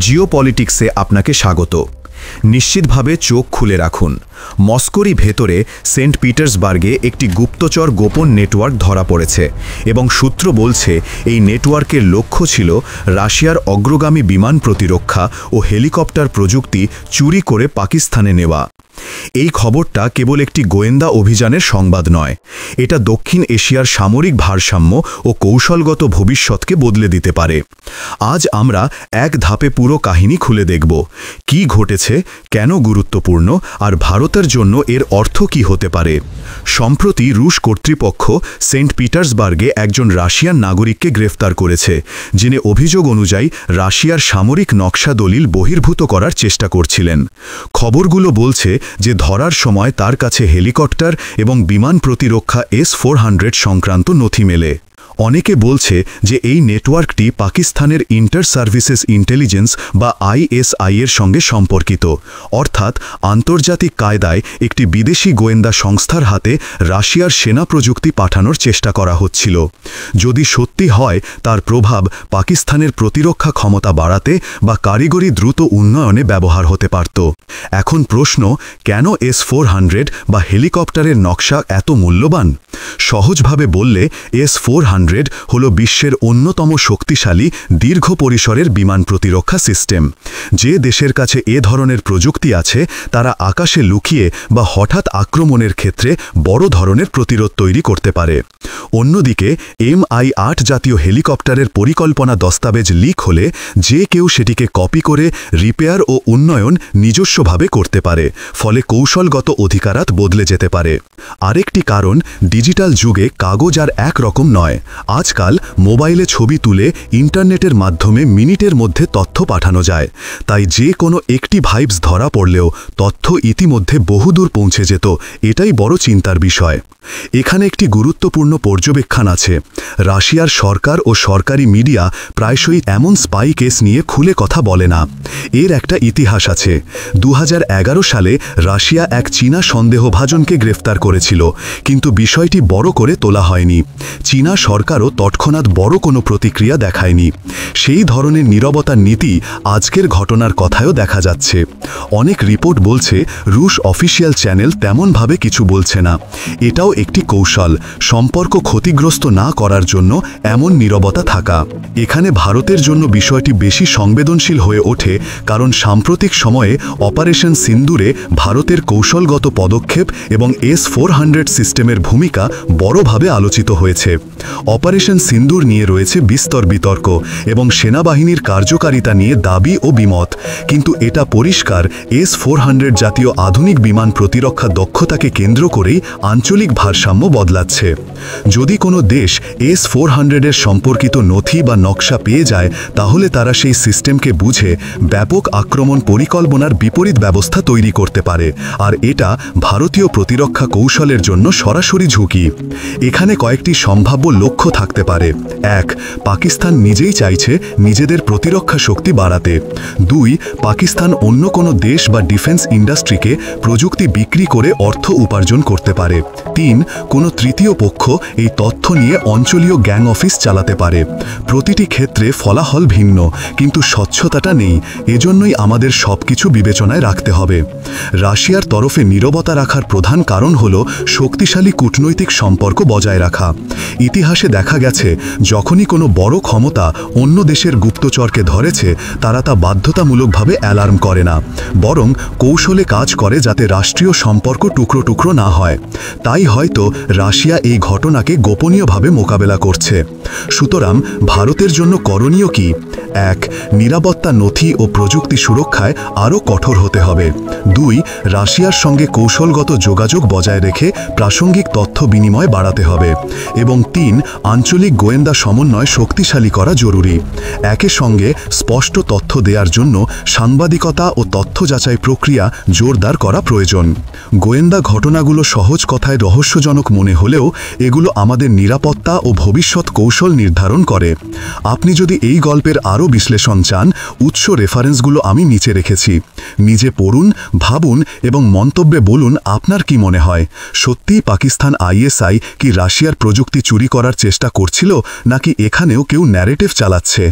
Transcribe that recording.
জিওপলিটিক্সে আপনাকে স্বাগত। নিশ্চিতভাবে চোখ খুলে রাখুন। মস্কোরই ভেতরে সেন্ট পিটার্সবার্গে একটি গুপ্তচর গোপন নেটওয়ার্ক ধরা পড়েছে এবং সূত্র বলছে এই নেটওয়ার্কের লক্ষ্য ছিল রাশিয়ার অগ্রগামী বিমান প্রতিরক্ষা ও হেলিকপ্টার প্রযুক্তি চুরি করে পাকিস্তানে নেওয়া। এই খবরটা কেবল একটি গোয়েন্দা অভিযানের সংবাদ নয়, এটা দক্ষিণ এশিয়ার সামরিক ভারসাম্য ও কৌশলগত ভবিষ্যৎকে বদলে দিতে পারে। আজ আমরা এক ধাপে পুরো কাহিনী খুলে দেখব, কি ঘটেছে, কেন গুরুত্বপূর্ণ, আর ভারতের জন্য এর অর্থ কি হতে পারে। সম্প্রতি রুশ কর্তৃপক্ষ সেন্ট পিটার্সবার্গে একজন রাশিয়ান নাগরিককে গ্রেফতার করেছে, যিনি অভিযোগ অনুযায়ী রাশিয়ার সামরিক নকশা দলিল বহির্ভূত করার চেষ্টা করছিলেন। খবরগুলো বলছে যে ধরার সময় তার কাছে হেলিকপ্টার এবং বিমান প্রতিরক্ষা S-400 সংক্রান্ত নথি মেলে। অনেকে বলছে যে এই নেটওয়ার্কটি পাকিস্তানের ইন্টার সার্ভিসেস ইন্টেলিজেন্স বা ISI এর সঙ্গে সম্পর্কিত, অর্থাৎ আন্তর্জাতিক কায়দায় একটি বিদেশি গোয়েন্দা সংস্থার হাতে রাশিয়ার সেনা প্রযুক্তি পাঠানোর চেষ্টা করা হচ্ছিল। যদি সত্যি হয়, তার প্রভাব পাকিস্তানের প্রতিরক্ষা ক্ষমতা বাড়াতে বা কারিগরি দ্রুত উন্নয়নে ব্যবহার হতে পারত। এখন প্রশ্ন, কেন S-400 বা হেলিকপ্টারের নকশা এত মূল্যবান? সহজভাবে বললে, S-400 হল বিশ্বের অন্যতম শক্তিশালী দীর্ঘ পরিসরের বিমান প্রতিরক্ষা সিস্টেম। যে দেশের কাছে এ ধরনের প্রযুক্তি আছে, তারা আকাশে লুকিয়ে বা হঠাৎ আক্রমণের ক্ষেত্রে বড় ধরনের প্রতিরোধ তৈরি করতে পারে। অন্যদিকে Mi-8 জাতীয় হেলিকপ্টারের পরিকল্পনা দস্তাবেজ লিক হলে যে কেউ সেটিকে কপি করে রিপেয়ার ও উন্নয়ন নিজস্বভাবে করতে পারে, ফলে কৌশলগত অধিকারাত বদলে যেতে পারে। আরেকটি কারণ, ডিজিটাল যুগে কাগজ আর একরকম নয়। আজকাল মোবাইলে ছবি তুলে ইন্টারনেটের মাধ্যমে মিনিটের মধ্যে তথ্য পাঠানো যায়, তাই যে কোনো একটি ভাইবস ধরা পড়লেও তথ্য ইতিমধ্যে বহুদূর পৌঁছে যেত। এটাই বড় চিন্তার বিষয়। এখানে একটি গুরুত্বপূর্ণ পর্যবেক্ষণ আছে। রাশিয়ার সরকার ও সরকারি মিডিয়া প্রায়শই এমন স্পাই কেস নিয়ে খুলে কথা বলে না। এর একটা ইতিহাস আছে। 2011 সালে রাশিয়া এক চীনা সন্দেহভাজনকে গ্রেফতার করেছিল, কিন্তু বিষয়টি বড় করে তোলা হয়নি। চীনা সরকারও তৎক্ষণাৎ বড় কোনো প্রতিক্রিয়া দেখায়নি। সেই ধরনের নীরবতার নীতি আজকের ঘটনার কথায়ও দেখা যাচ্ছে। অনেক রিপোর্ট বলছে রুশ অফিসিয়াল চ্যানেল তেমনভাবে কিছু বলছে না। এটাও একটি কৌশল, সম্পর্ক ক্ষতিগ্রস্ত না করার জন্য এমন নীরবতা থাকা। এখানে ভারতের জন্য বিষয়টি বেশি সংবেদনশীল হয়ে ওঠে, কারণ সাম্প্রতিক সময়ে অপারেশন সিন্দুরে ভারতের কৌশলগত পদক্ষেপ এবং S-400 সিস্টেমের ভূমিকা বড়ভাবে আলোচিত হয়েছে। অপারেশন সিন্দুর নিয়ে রয়েছে বিস্তর বিতর্ক এবং সেনাবাহিনীর কার্যকারিতা নিয়ে দাবি ও বিমত, কিন্তু এটা পরিষ্কার S-400 জাতীয় আধুনিক বিমান প্রতিরক্ষা দক্ষতাকে কেন্দ্র করেই আঞ্চলিক ভারসাম্য বদলাচ্ছে। যদি কোনো দেশ S-400 এর সম্পর্কিত নথি বা নকশা পেয়ে যায়, তাহলে তারা সেই সিস্টেমকে বুঝে ব্যাপক আক্রমণ পরিকল্পনার বিপরীত ব্যবস্থা তৈরি করতে পারে, আর এটা ভারতীয় প্রতিরক্ষা কৌশলের জন্য সরাসরি ঝুঁকি। এখানে কয়েকটি সম্ভাব্য লক্ষ্য থাকতে পারে। 1. পাকিস্তান নিজেই চাইছে নিজেদের প্রতিরক্ষা শক্তি বাড়াতে। 2. পাকিস্তান অন্য কোনো দেশ বা ডিফেন্স ইন্ডাস্ট্রিকে প্রযুক্তি বিক্রি করে অর্থ উপার্জন করতে পারে। 3. কোনো তৃতীয় পক্ষ এই তথ্য নিয়ে অঞ্চলীয় গ্যাং অফিস চালাতে পারে। প্রতিটি ক্ষেত্রে ফলাফল ভিন্ন, কিন্তু স্বচ্ছতাটা নেই। এজন্যই আমাদের সবকিছু বিবেচনায় রাখতে হবে। রাশিয়ার তরফে নীরবতা রাখার প্রধান কারণ হল শক্তিশালী কূটনৈতিক সম্পর্ক বজায় রাখা। ইতিহাসে দেখা গেছে, যখনই কোনো বড় ক্ষমতা অন্য দেশের গুপ্তচরকে ধরেছে, তারা তা বাধ্যতামূলকভাবে অ্যালার্ম করে না, বরং কৌশলে কাজ করে যাতে রাষ্ট্রীয় সম্পর্ক টুকরো টুকরো না হয়। তাই হয়তো রাশিয়া এই ঘটনাকে গোপনীয়ভাবে মোকাবেলা করছে। সুতরাং ভারতের জন্য করণীয় কি? 1. নিরাপত্তা নথি ও প্রযুক্তি সুরক্ষায় আরও কঠোর হতে হবে। 2. রাশিয়ার সঙ্গে কৌশলগত যোগাযোগ বজায় রেখে প্রাসঙ্গিক তথ্য বিনিময় বাড়াতে হবে। এবং 3. আঞ্চলিক গোয়েন্দা সমন্বয় শক্তিশালী করা জরুরি। একের সঙ্গে স্পষ্ট তথ্য দেওয়ার জন্য সাংবাদিকতা ও তথ্য যাচাই প্রক্রিয়া জোরদার করা প্রয়োজন। গোয়েন্দা ঘটনাগুলো সহজ কথায় রহস্যজনক মনে হলেও এগুলো আমাদের নিরাপত্তা ও ভবিষ্যৎ কৌশল নির্ধারণ করে। আপনি যদি এই গল্পের আরও বিশ্লেষণ চান, উৎস রেফারেন্সগুলো আমি নিচে রেখেছি। নিজে পড়ুন, ভাবুন এবং মন্তব্যে বলুন আপনার কি মনে হয়। সত্যিই পাকিস্তান ISI কি রাশিয়ার প্রযুক্তি চুরি করার চেষ্টা করছিল, নাকি এখানেও কেউ ন্যারেটিভ চালাচ্ছে?